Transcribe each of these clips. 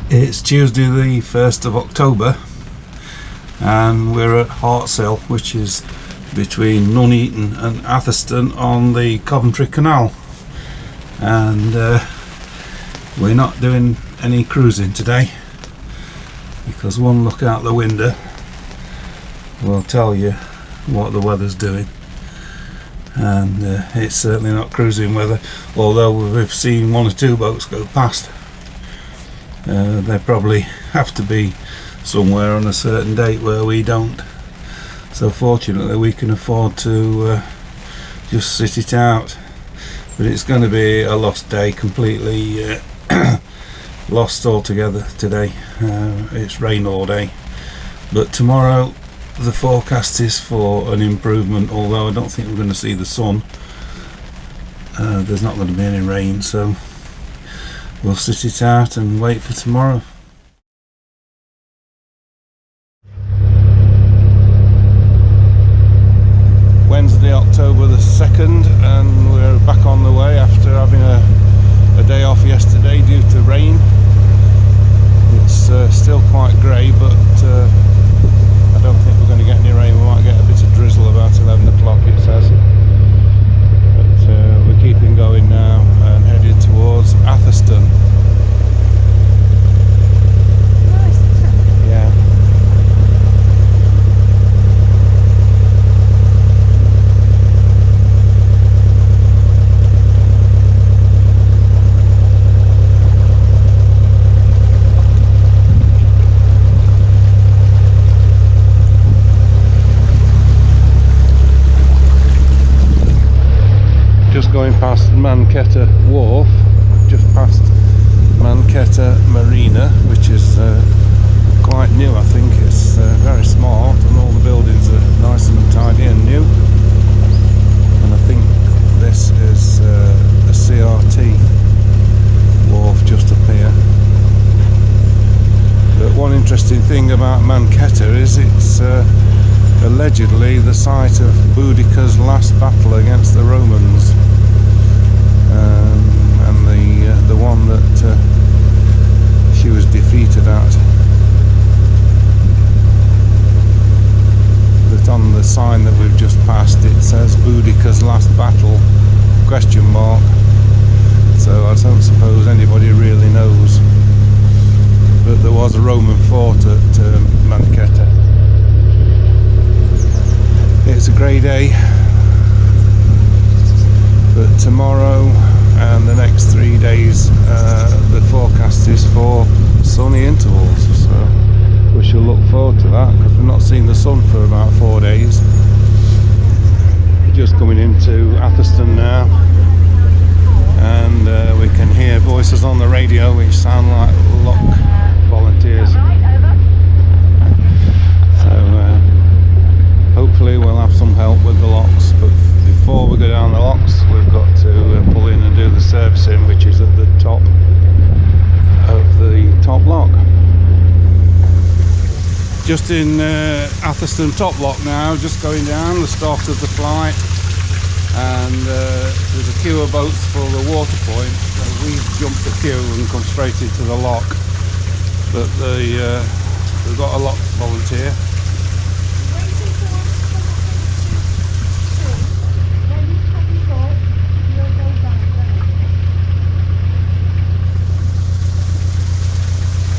It's Tuesday the 1st of October and we're at Hartshill, which is between Nuneaton and Atherstone on the Coventry Canal, and we're not doing any cruising today because one look out the window will tell you what the weather's doing, and it's certainly not cruising weather, although we've seen one or two boats go past. They probably have to be somewhere on a certain date where we don't, so fortunately we can afford to just sit it out. But it's going to be a lost day, completely lost altogether today. It's rain all day, but tomorrow the forecast is for an improvement, although I don't think we're going to see the sun. There's not going to be any rain, so we'll sit it out and wait for tomorrow. Wednesday, October the 2nd, and we're back on the way after having a day off yesterday due to rain. It's still quite grey, but I don't think we're going to get any rain. We might get a bit of drizzle about 11 o'clock, it says. But we're keeping going now and headed towards Atherstone. Yeah. Just going past Manchester Wharf, just past Manchester Marina, which is quite new. I think it's very smart and all the buildings are nice and tidy and new, and I think this is a CRT wharf just up here. But one interesting thing about Manchester is it's allegedly the site of Boudicca's last battle against the Romans, and the one that she was defeated at. That on the sign that we've just passed it says Boudicca's last battle ? So I don't suppose anybody really knows, but there was a Roman fort at Manchester. It's a grey day, but tomorrow and the next 3 days the forecast is for sunny intervals, so we shall look forward to that because we've not seen the sun for about 4 days. We're just coming into Atherstone now, and we can hear voices on the radio which sound like lock volunteers. Hopefully we'll have some help with the locks, but before we go down the locks we've got to pull in and do the servicing, which is at the top of the top lock. Just in Atherstone top lock now, just going down the start of the flight, and there's a queue of boats for the water point, so we've jumped the queue and come straight into the lock, but we've got a lock volunteer.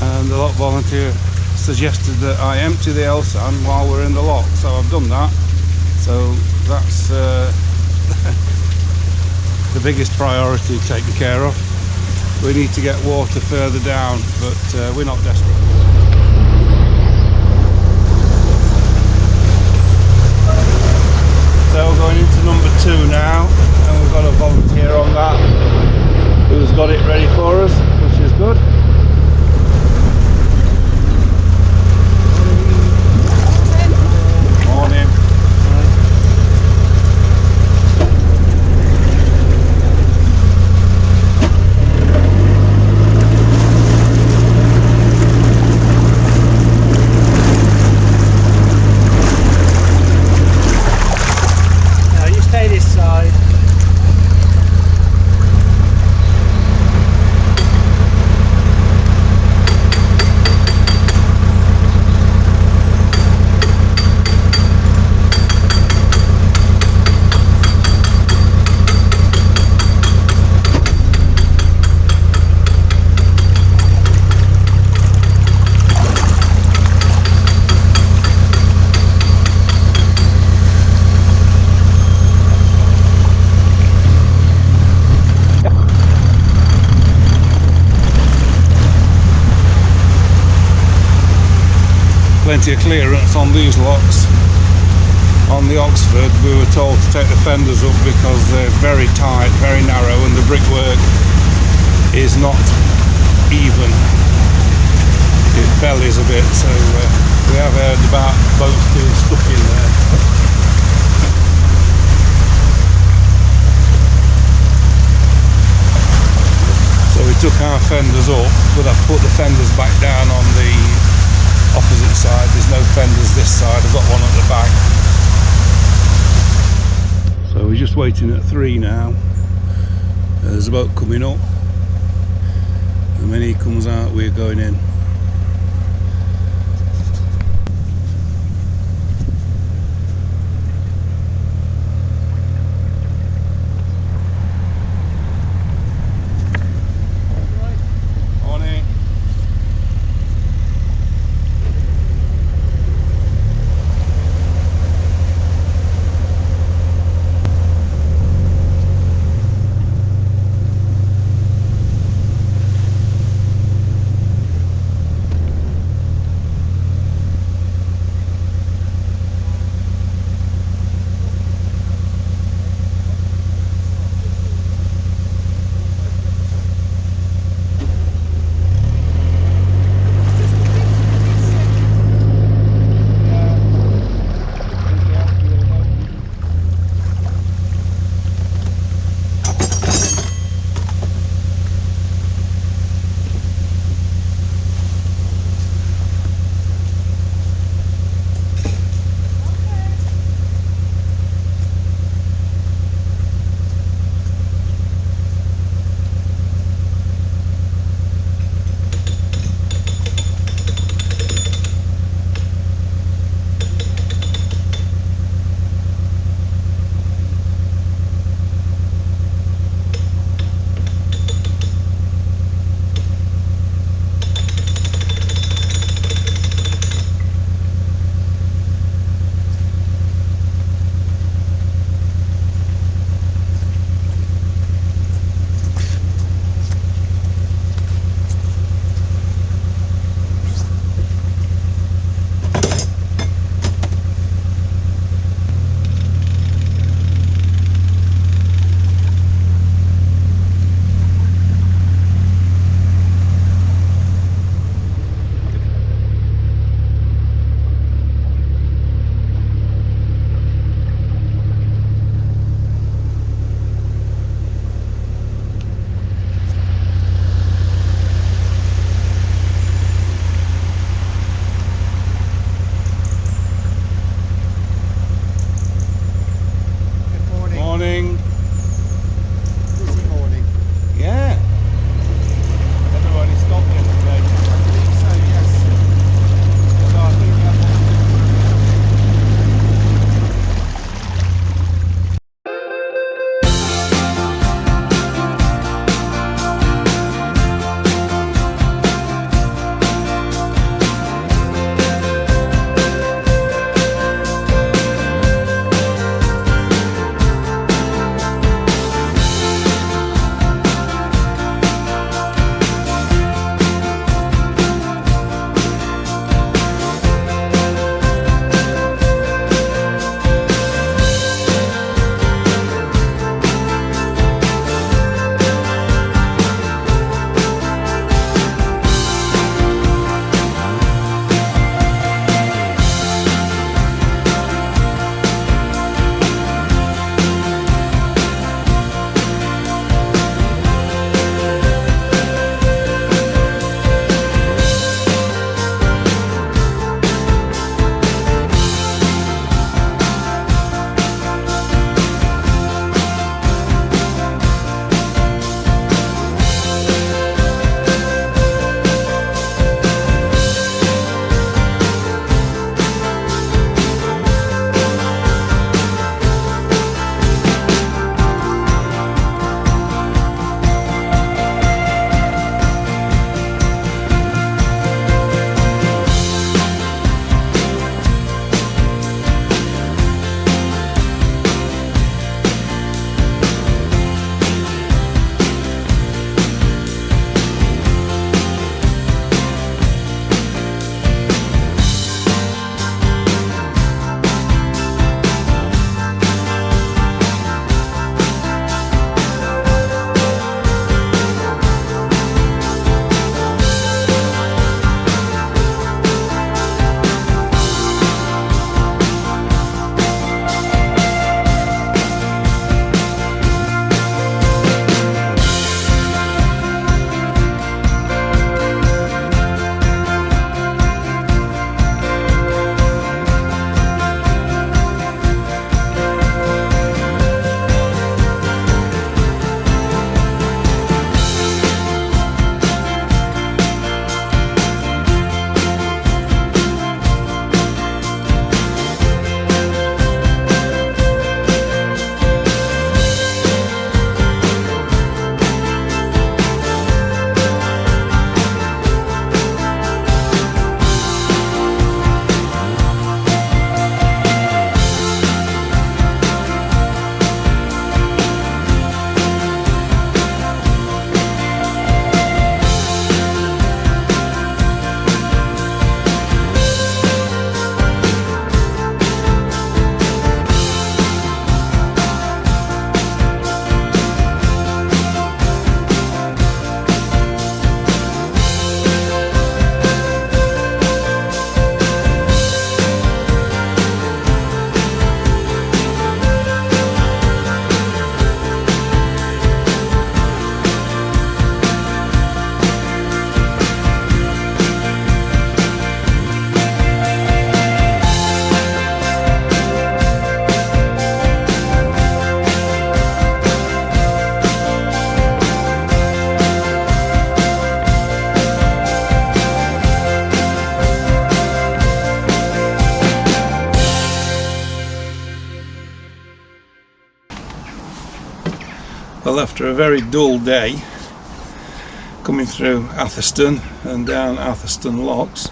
And the lock volunteer suggested that I empty the Elsan while we're in the lock, so I've done that. So that's the biggest priority taken care of. We need to get water further down, but we're not desperate. So we're going into number 2 now, and we've got a volunteer on that who's got it ready for us, which is good. Morning. plenty of clearance on these locks. On the Oxford we were told to take the fenders up because they're very tight, very narrow, and the brickwork is not even. It bellies a bit, so we have heard about boats being stuck in there. So we took our fenders up, but I've put the fenders back down on the opposite side. There's no fenders this side, I've got one at the back. So we're just waiting at 3 now. There's a boat coming up, and when he comes out we're going in. Well, after a very dull day coming through Atherstone and down Atherstone locks,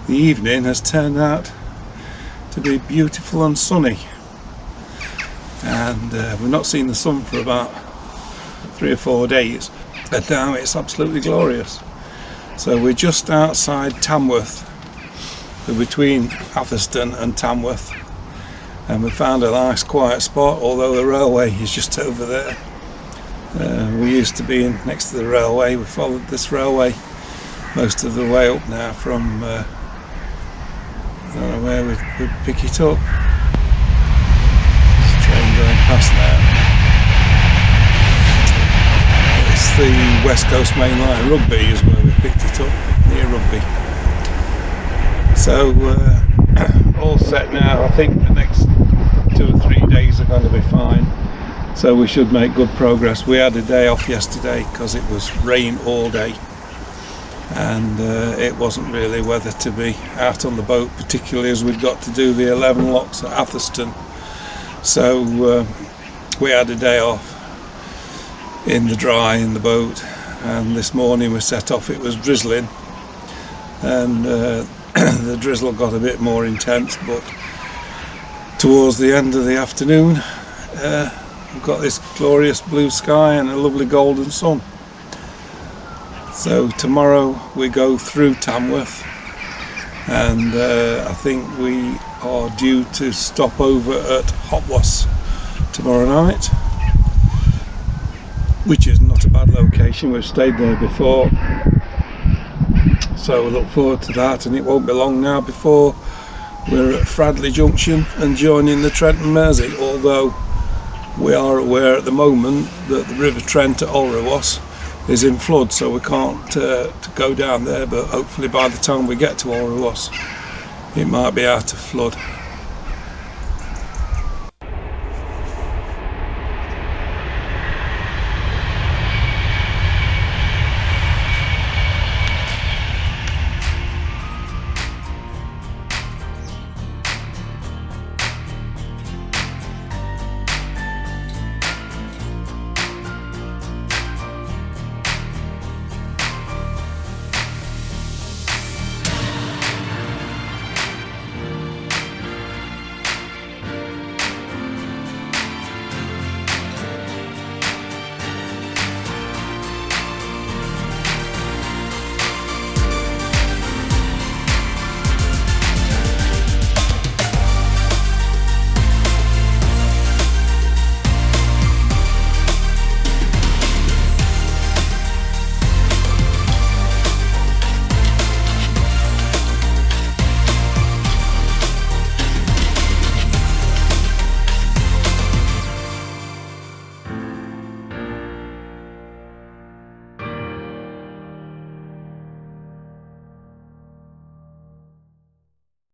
the evening has turned out to be beautiful and sunny, and we've not seen the sun for about 3 or 4 days, and now it's absolutely glorious. So we're just outside Tamworth, we're between Atherstone and Tamworth, and we found a nice quiet spot, although the railway is just over there. We used to be next to the railway. We followed this railway most of the way up now from I don't know where we'd pick it up. There's a train going past now. It's the West Coast Main Line. Rugby is where we picked it up, near Rugby. So all set now. I think the next 2 or 3 days are going to be fine, so we should make good progress. We had a day off yesterday because it was rain all day, and it wasn't really weather to be out on the boat, particularly as we'd got to do the 11 locks at Atherstone. So we had a day off in the dry in the boat, and this morning we set off. It was drizzling, and the drizzle got a bit more intense, but towards the end of the afternoon we've got this glorious blue sky and a lovely golden sun. So tomorrow we go through Tamworth, and I think we are due to stop over at Hartshill tomorrow night, which is not a bad location. We've stayed there before, so we look forward to that, and it won't be long now before we're at Fradley Junction and joining the Trent and Mersey, although we are aware at the moment that the River Trent at Olrewas is in flood, so we can't to go down there, but hopefully by the time we get to Olrewas it might be out of flood.